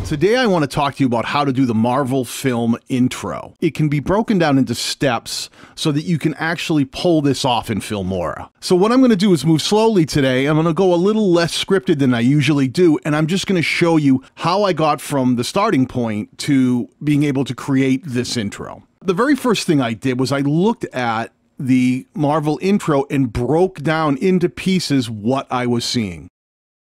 Today I want to talk to you about how to do the Marvel film intro. It can be broken down into steps so that you can actually pull this off in Filmora. So what I'm going to do is move slowly today. I'm going to go a little less scripted than I usually do, and I'm just going to show you how I got from the starting point to being able to create this intro. The very first thing I did was I looked at the Marvel intro and broke down into pieces what I was seeing.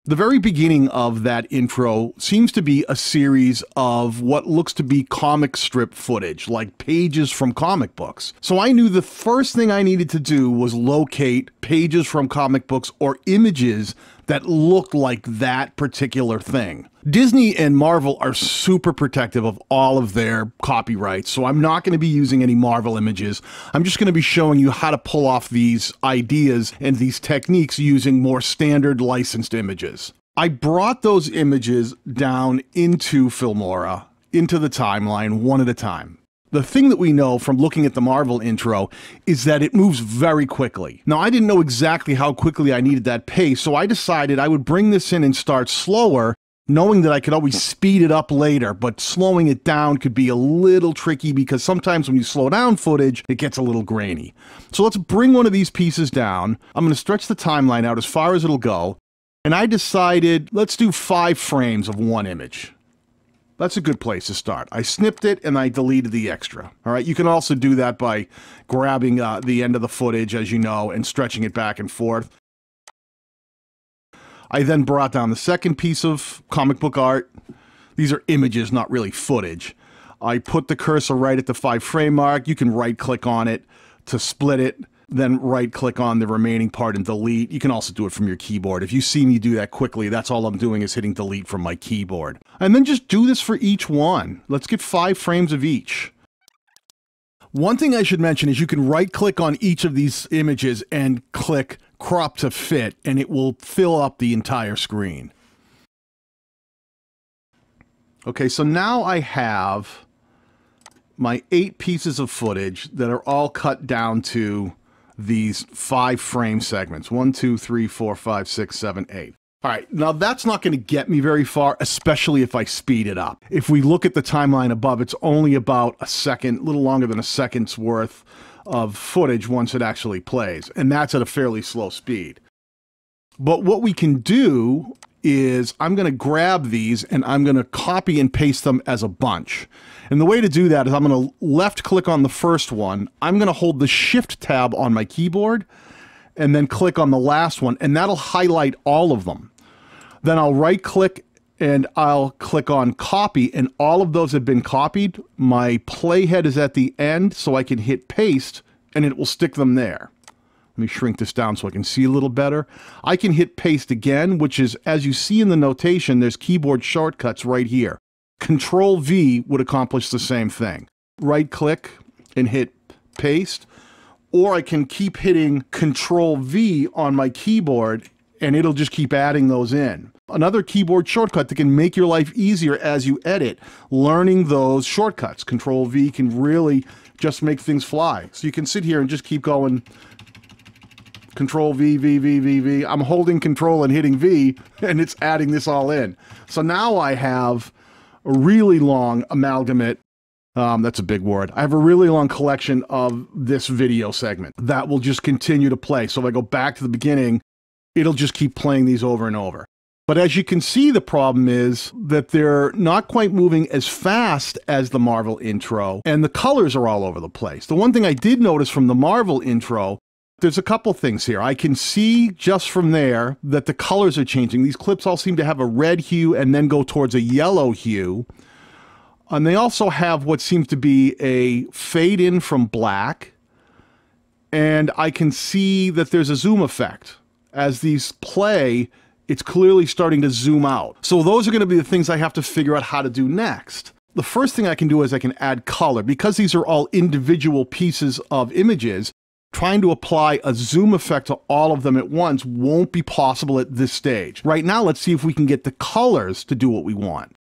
The very beginning of that intro seems to be a series of what looks to be comic strip footage, like pages from comic books. So I knew the first thing I needed to do was locate pages from comic books or images that looked like that particular thing. Disney and Marvel are super protective of all of their copyrights, so I'm not going to be using any Marvel images. I'm just going to be showing you how to pull off these ideas and these techniques using more standard licensed images. I brought those images down into Filmora, into the timeline, one at a time. The thing that we know from looking at the Marvel intro is that it moves very quickly. Now, I didn't know exactly how quickly I needed that pace, so I decided I would bring this in and start slower, knowing that I could always speed it up later, but slowing it down could be a little tricky because sometimes when you slow down footage, it gets a little grainy. So let's bring one of these pieces down. I'm going to stretch the timeline out as far as it'll go, and I decided let's do 5 frames of one image. That's a good place to start. I snipped it and I deleted the extra. All right, you can also do that by grabbing the end of the footage, as you know, and stretching it back and forth. I then brought down the second piece of comic book art. These are images, not really footage. I put the cursor right at the 5 frame mark. You can right click on it to split it, then right click on the remaining part and delete. You can also do it from your keyboard. If you see me do that quickly, that's all I'm doing is hitting delete from my keyboard. And then just do this for each one. Let's get 5 frames of each. One thing I should mention is you can right click on each of these images and click crop to fit, and it will fill up the entire screen. Okay, so now I have my 8 pieces of footage that are all cut down to these 5 frame segments. 1, 2, 3, 4, 5, 6, 7, 8. All right, now that's not going to get me very far, especially if I speed it up. If we look at the timeline above, it's only about a second, a little longer than a second's worth of footage once it actually plays, and that's at a fairly slow speed. But what we can do is I'm going to grab these and I'm going to copy and paste them as a bunch. And the way to do that is I'm going to left click on the first one. I'm going to hold the Shift tab on my keyboard and then click on the last one, and that'll highlight all of them. Then I'll right click and I'll click on copy, and all of those have been copied. My playhead is at the end, so I can hit paste and it will stick them there. Let me shrink this down so I can see a little better. I can hit paste again, which is, as you see in the notation, there's keyboard shortcuts right here. Control V would accomplish the same thing. Right click and hit paste, or I can keep hitting Control V on my keyboard and it'll just keep adding those in. Another keyboard shortcut that can make your life easier as you edit, learning those shortcuts. Control V can really just make things fly. So you can sit here and just keep going Control V, V, V, V, V. I'm holding Control and hitting V, and it's adding this all in. So now I have a really long amalgamate. That's a big word. I have a really long collection of this video segment that will just continue to play. So if I go back to the beginning, it'll just keep playing these over and over. But as you can see, the problem is that they're not quite moving as fast as the Marvel intro, and the colors are all over the place. The one thing I did notice from the Marvel intro, there's a couple things here. I can see just from there that the colors are changing. These clips all seem to have a red hue and then go towards a yellow hue. And they also have what seems to be a fade in from black. And I can see that there's a zoom effect. As these play, it's clearly starting to zoom out. So those are going to be the things I have to figure out how to do next. The first thing I can do is I can add color. Because these are all individual pieces of images, trying to apply a zoom effect to all of them at once won't be possible at this stage. Right now, let's see if we can get the colors to do what we want.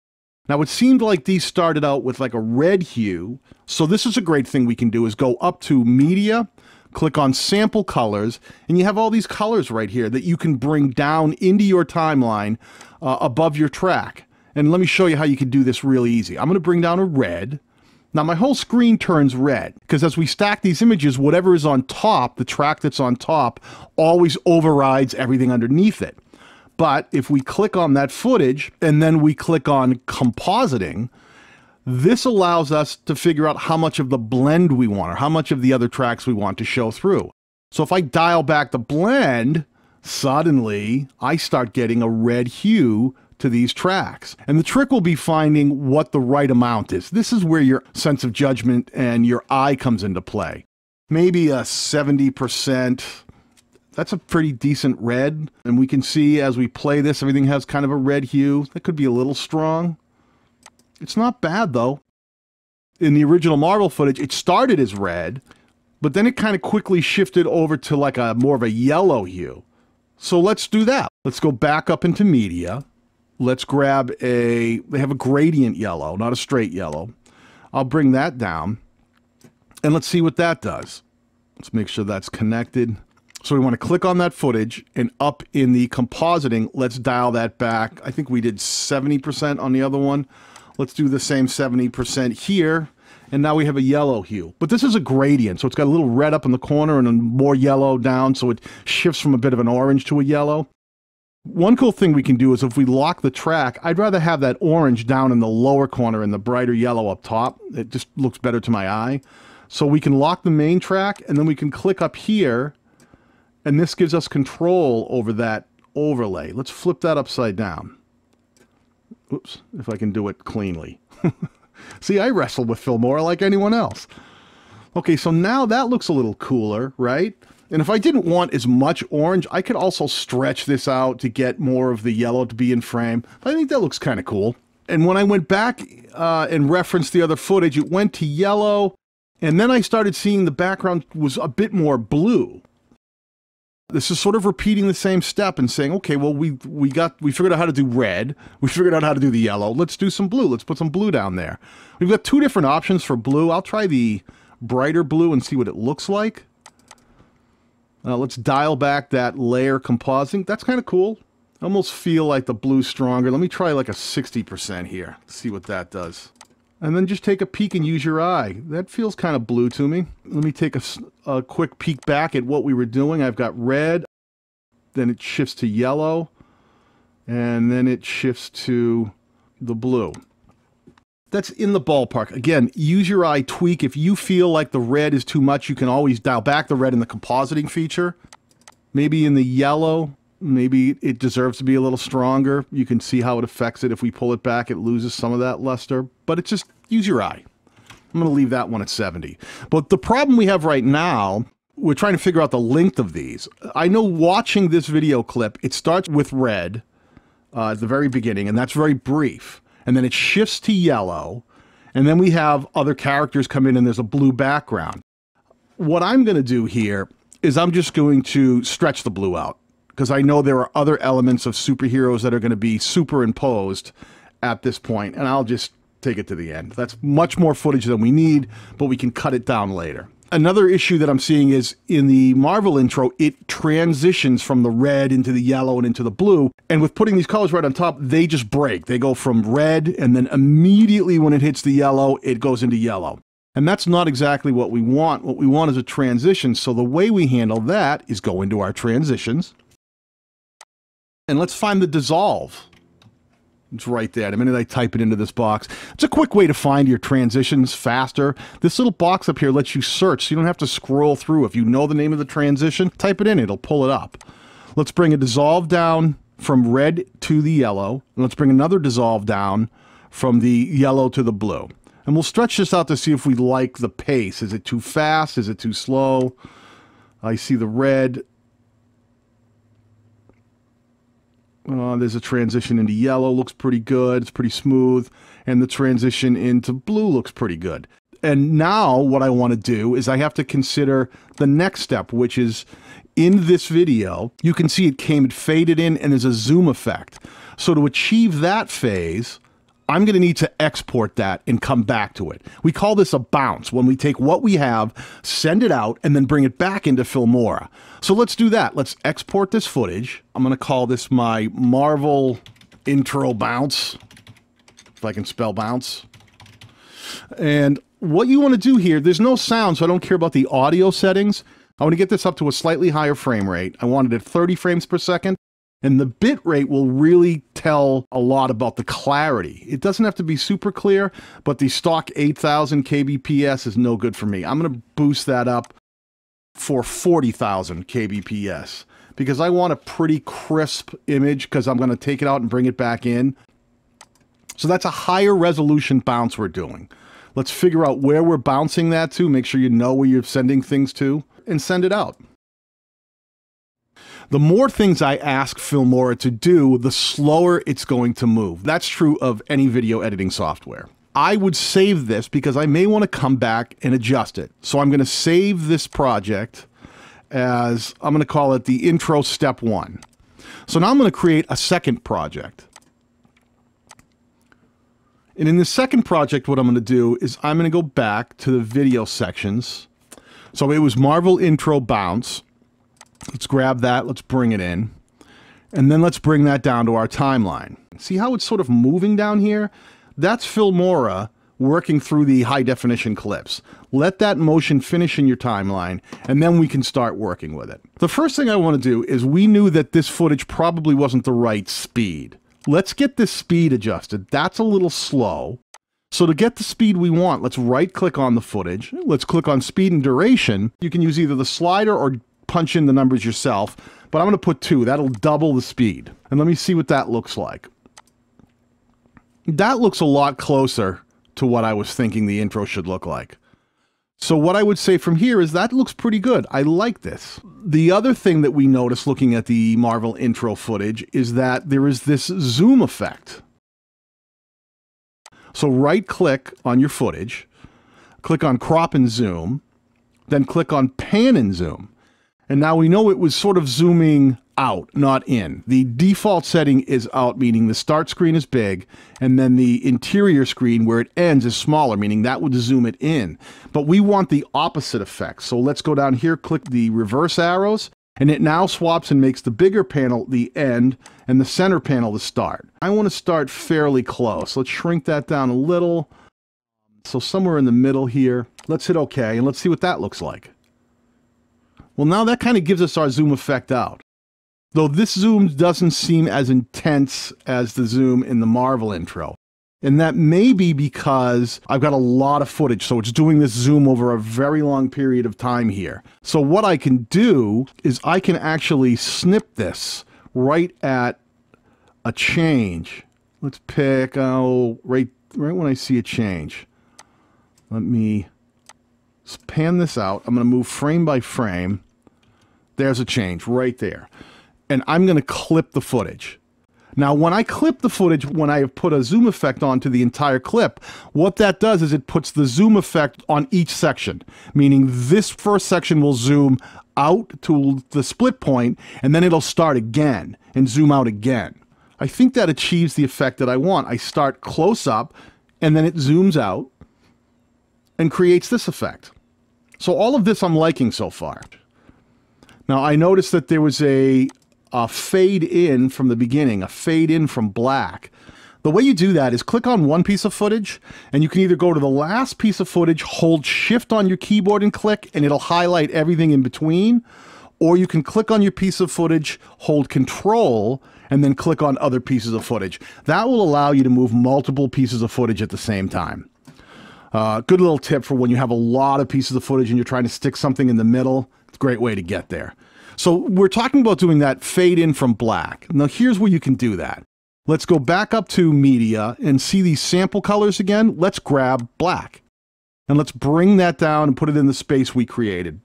Now, it seemed like these started out with like a red hue. So this is a great thing we can do is go up to Media, click on Sample Colors, and you have all these colors right here that you can bring down into your timeline above your track. And let me show you how you can do this really easy. I'm going to bring down a red. Now my whole screen turns red because as we stack these images, whatever is on top, the track that's on top, always overrides everything underneath it. But if we click on that footage and then we click on compositing, this allows us to figure out how much of the blend we want or how much of the other tracks we want to show through. So if I dial back the blend, suddenly I start getting a red hue to these tracks. And the trick will be finding what the right amount is. This is where your sense of judgment and your eye comes into play. Maybe a 70%. That's a pretty decent red. And we can see as we play this, everything has kind of a red hue. That could be a little strong. It's not bad though. In the original Marvel footage, it started as red, but then it kind of quickly shifted over to like a more of a yellow hue. So let's do that. Let's go back up into media. Let's grab they have a gradient yellow, not a straight yellow. I'll bring that down and let's see what that does. Let's make sure that's connected. So we want to click on that footage and up in the compositing, let's dial that back. I think we did 70% on the other one. Let's do the same 70% here. And now we have a yellow hue. But this is a gradient, so it's got a little red up in the corner and then more yellow down, so it shifts from a bit of an orange to a yellow. One cool thing we can do is if we lock the track, I'd rather have that orange down in the lower corner and the brighter yellow up top. It just looks better to my eye. So we can lock the main track and then we can click up here and this gives us control over that overlay. Let's flip that upside down. Oops, if I can do it cleanly. See, I wrestle with Filmora like anyone else. Okay, so now that looks a little cooler, right? And if I didn't want as much orange, I could also stretch this out to get more of the yellow to be in frame. I think that looks kind of cool. And when I went back and referenced the other footage, it went to yellow, and then I started seeing the background was a bit more blue. This is sort of repeating the same step and saying, okay, well, we figured out how to do red. We figured out how to do the yellow. Let's do some blue. Let's put some blue down there. We've got two different options for blue. I'll try the brighter blue and see what it looks like. Let's dial back that layer compositing. That's kind of cool. I almost feel like the blue's stronger. Let me try like a 60% here. See what that does. And then just take a peek and use your eye. That feels kind of blue to me. Let me take a quick peek back at what we were doing. I've got red, then it shifts to yellow, and then it shifts to the blue. That's in the ballpark. Again, use your eye, tweak. If you feel like the red is too much, you can always dial back the red in the compositing feature. Maybe in the yellow, maybe it deserves to be a little stronger. You can see how it affects it. If we pull it back, it loses some of that luster. But it's just, use your eye. I'm going to leave that one at 70. But the problem we have right now, we're trying to figure out the length of these. I know watching this video clip, it starts with red at the very beginning, and that's very brief. And then it shifts to yellow, and then we have other characters come in and there's a blue background. What I'm going to do here is I'm just going to stretch the blue out, because I know there are other elements of superheroes that are going to be superimposed at this point, and I'll just take it to the end. That's much more footage than we need, but we can cut it down later. Another issue that I'm seeing is in the Marvel intro, it transitions from the red into the yellow and into the blue. And with putting these colors right on top, they just break. They go from red, and then immediately when it hits the yellow, it goes into yellow. And that's not exactly what we want. What we want is a transition. So the way we handle that is go into our transitions. And let's find the dissolve. It's right there. The minute I type it into this box. It's a quick way to find your transitions faster. This little box up here lets you search, so you don't have to scroll through. If you know the name of the transition, type it in. It'll pull it up. Let's bring a dissolve down from red to the yellow. And let's bring another dissolve down from the yellow to the blue. And we'll stretch this out to see if we like the pace. Is it too fast? Is it too slow? I see the red. There's a transition into yellow, looks pretty good, it's pretty smooth, and the transition into blue looks pretty good. And now what I want to do is I have to consider the next step, which is in this video, you can see it came faded in and there's a zoom effect. So to achieve that phase, I'm going to need to export that and come back to it. We call this a bounce, when we take what we have, send it out, and then bring it back into Filmora. So let's do that. Let's export this footage. I'm going to call this my Marvel intro bounce. if I can spell bounce. And what you want to do here, there's no sound, so I don't care about the audio settings. I want to get this up to a slightly higher frame rate. I want it at 30 frames per second. And the bit rate will really tell a lot about the clarity. It doesn't have to be super clear, but the stock 8000 kbps is no good for me. I'm going to boost that up for 40,000 kbps because I want a pretty crisp image because I'm going to take it out and bring it back in. So that's a higher resolution bounce we're doing. Let's figure out where we're bouncing that to, make sure you know where you're sending things to, and send it out. The more things I ask Filmora to do, the slower it's going to move. That's true of any video editing software. I would save this because I may want to come back and adjust it. So I'm going to save this project as, I'm going to call it the intro step 1. So now I'm going to create a second project. And in the second project, what I'm going to do is I'm going to go back to the video sections. So it was Marvel intro bounce. Let's grab that. Let's bring it in. And then let's bring that down to our timeline. See how it's sort of moving down here? That's Filmora working through the high definition clips. Let that motion finish in your timeline, and then we can start working with it. The first thing I want to do is we knew that this footage probably wasn't the right speed. Let's get this speed adjusted. That's a little slow. So to get the speed we want, let's right click on the footage. Let's click on speed and duration. You can use either the slider or punch in the numbers yourself, but I'm going to put 2. That'll double the speed. And let me see what that looks like. That looks a lot closer to what I was thinking the intro should look like. So what I would say from here is that looks pretty good. I like this. The other thing that we notice looking at the Marvel intro footage is that there is this zoom effect. So right click on your footage, click on crop and zoom, then click on pan and zoom. And now we know it was sort of zooming out, not in. The default setting is out, meaning the start screen is big, and then the interior screen where it ends is smaller, meaning that would zoom it in. But we want the opposite effect. So let's go down here, click the reverse arrows, and it now swaps and makes the bigger panel the end and the center panel the start. I want to start fairly close. Let's shrink that down a little. So somewhere in the middle here. Let's hit OK, and let's see what that looks like. Well, now that kind of gives us our zoom effect out. Though this zoom doesn't seem as intense as the zoom in the Marvel intro. And that may be because I've got a lot of footage, so it's doing this zoom over a very long period of time here. So what I can do is I can actually snip this right at a change. Let's pick, right when I see a change. Let me pan this out. I'm going to move frame by frame. There's a change right there. And I'm going to clip the footage. Now, when I clip the footage, when I have put a zoom effect onto the entire clip, what that does is it puts the zoom effect on each section, meaning this first section will zoom out to the split point, and then it'll start again and zoom out again. I think that achieves the effect that I want. I start close up, and then it zooms out and creates this effect. So all of this I'm liking so far. Now, I noticed that there was a fade in from the beginning, a fade in from black. The way you do that is click on one piece of footage, and you can either go to the last piece of footage, hold shift on your keyboard and click, and it'll highlight everything in between, or you can click on your piece of footage, hold control, and then click on other pieces of footage. That will allow you to move multiple pieces of footage at the same time. Good little tip for when you have a lot of pieces of footage and you're trying to stick something in the middle. It's a great way to get there. So we're talking about doing that fade in from black. Now here's where you can do that. Let's go back up to media and see these sample colors again. Let's grab black and let's bring that down and put it in the space we created.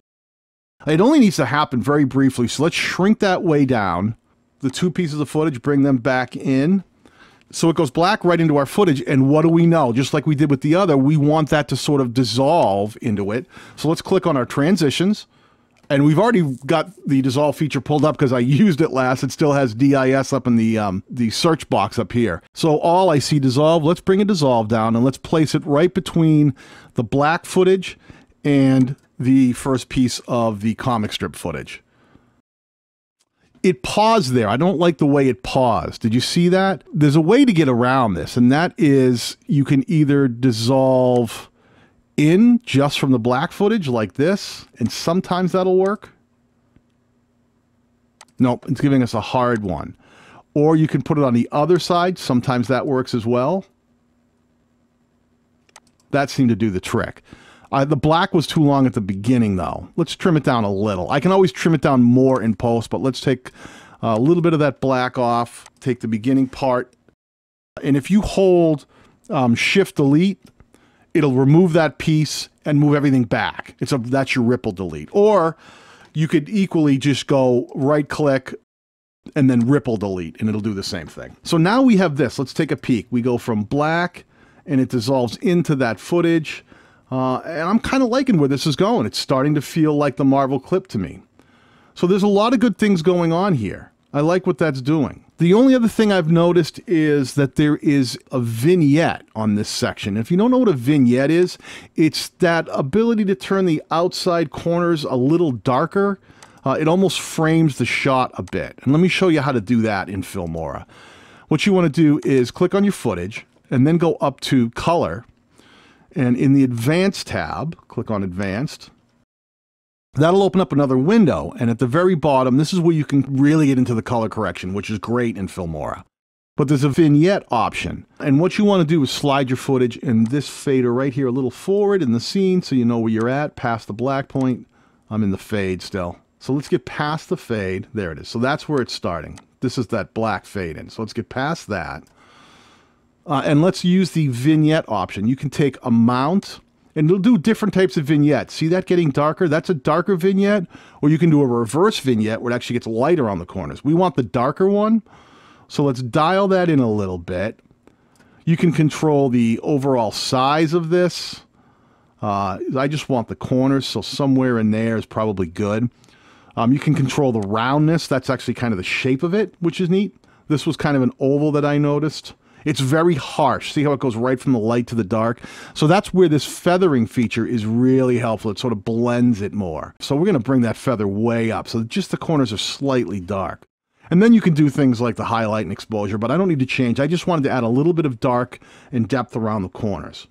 It only needs to happen very briefly. So let's shrink that way down. The two pieces of footage, bring them back in. So it goes black right into our footage. And what do we know? Just like we did with the other, we want that to sort of dissolve into it. So let's click on our transitions. And we've already got the dissolve feature pulled up because I used it last. It still has DIS up in the search box up here. So all I see dissolve, let's bring a dissolve down and let's place it right between the black footage and the first piece of the comic strip footage. It paused there. I don't like the way it paused. Did you see that? There's a way to get around this, and that is you can either dissolve in just from the black footage like this, and sometimes that'll work. Nope, it's giving us a hard one. Or you can put it on the other side. Sometimes that works as well. That seemed to do the trick. The black was too long at the beginning, though. Let's trim it down a little. I can always trim it down more in post, but let's take a little bit of that black off, take the beginning part, and if you hold Shift-Delete, it'll remove that piece and move everything back. That's your ripple delete. Or you could equally just go right-click and then ripple delete, and it'll do the same thing. So now we have this. Let's take a peek. We go from black, and it dissolves into that footage. And I'm kind of liking where this is going. It's starting to feel like the Marvel clip to me. So there's a lot of good things going on here. I like what that's doing. The only other thing I've noticed is that there is a vignette on this section. If you don't know what a vignette is, it's that ability to turn the outside corners a little darker. It almost frames the shot a bit. And let me show you how to do that in Filmora. What you want to do is click on your footage and then go up to Color. And in the Advanced tab, click on Advanced. That'll open up another window. And at the very bottom, this is where you can really get into the color correction, which is great in Filmora. But there's a vignette option. And what you want to do is slide your footage in this fader right here a little forward in the scene so you know where you're at, past the black point. I'm in the fade still. So let's get past the fade. There it is. So that's where it's starting. This is that black fade in. So let's get past that. And let's use the vignette option. You can take amount, and it'll do different types of vignettes. See that getting darker? That's a darker vignette. Or you can do a reverse vignette where it actually gets lighter on the corners. We want the darker one. So let's dial that in a little bit. You can control the overall size of this. I just want the corners, so somewhere in there is probably good. You can control the roundness. That's actually kind of the shape of it, which is neat. This was kind of an oval that I noticed. It's very harsh. See how it goes right from the light to the dark? So that's where this feathering feature is really helpful. It sort of blends it more. So we're going to bring that feather way up so just the corners are slightly dark. And then you can do things like the highlight and exposure, but I don't need to change. I just wanted to add a little bit of dark and depth around the corners.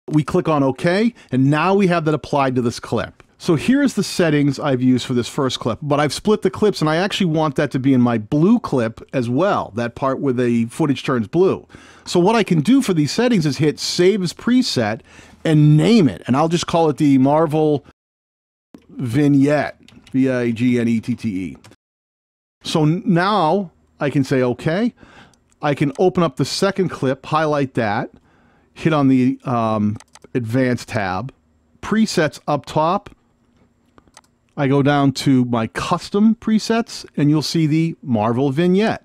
We click on OK, and now we have that applied to this clip. So here's the settings I've used for this first clip, but I've split the clips and I actually want that to be in my blue clip as well, that part where the footage turns blue. So what I can do for these settings is hit Save as Preset and name it, and I'll just call it the Marvel Vignette, V-I-G-N-E-T-T-E. So now I can say OK. I can open up the second clip, highlight that, hit on the Advanced tab, Presets up top. I go down to my custom presets and you'll see the Marvel vignette.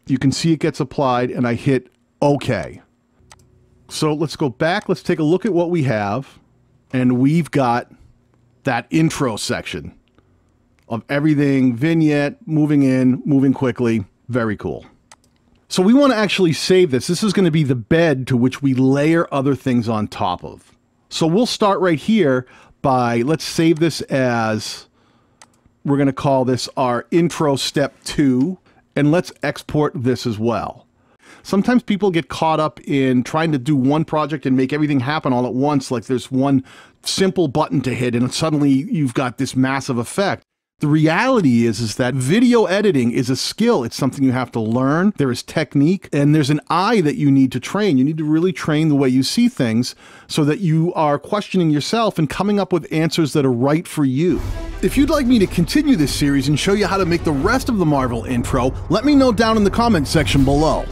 You can see it gets applied and I hit OK. So let's go back. Let's take a look at what we have. And we've got that intro section of everything, vignette, moving in, moving quickly. Very cool. So we want to actually save this. This is going to be the bed to which we layer other things on top of. So we'll start right here by, let's save this as, we're going to call this our intro step 2, and let's export this as well. Sometimes people get caught up in trying to do one project and make everything happen all at once, like there's one simple button to hit and suddenly you've got this massive effect. The reality is that video editing is a skill. It's something you have to learn. There is technique and there's an eye that you need to train. You need to really train the way you see things so that you are questioning yourself and coming up with answers that are right for you. If you'd like me to continue this series and show you how to make the rest of the Marvel intro, let me know down in the comments section below.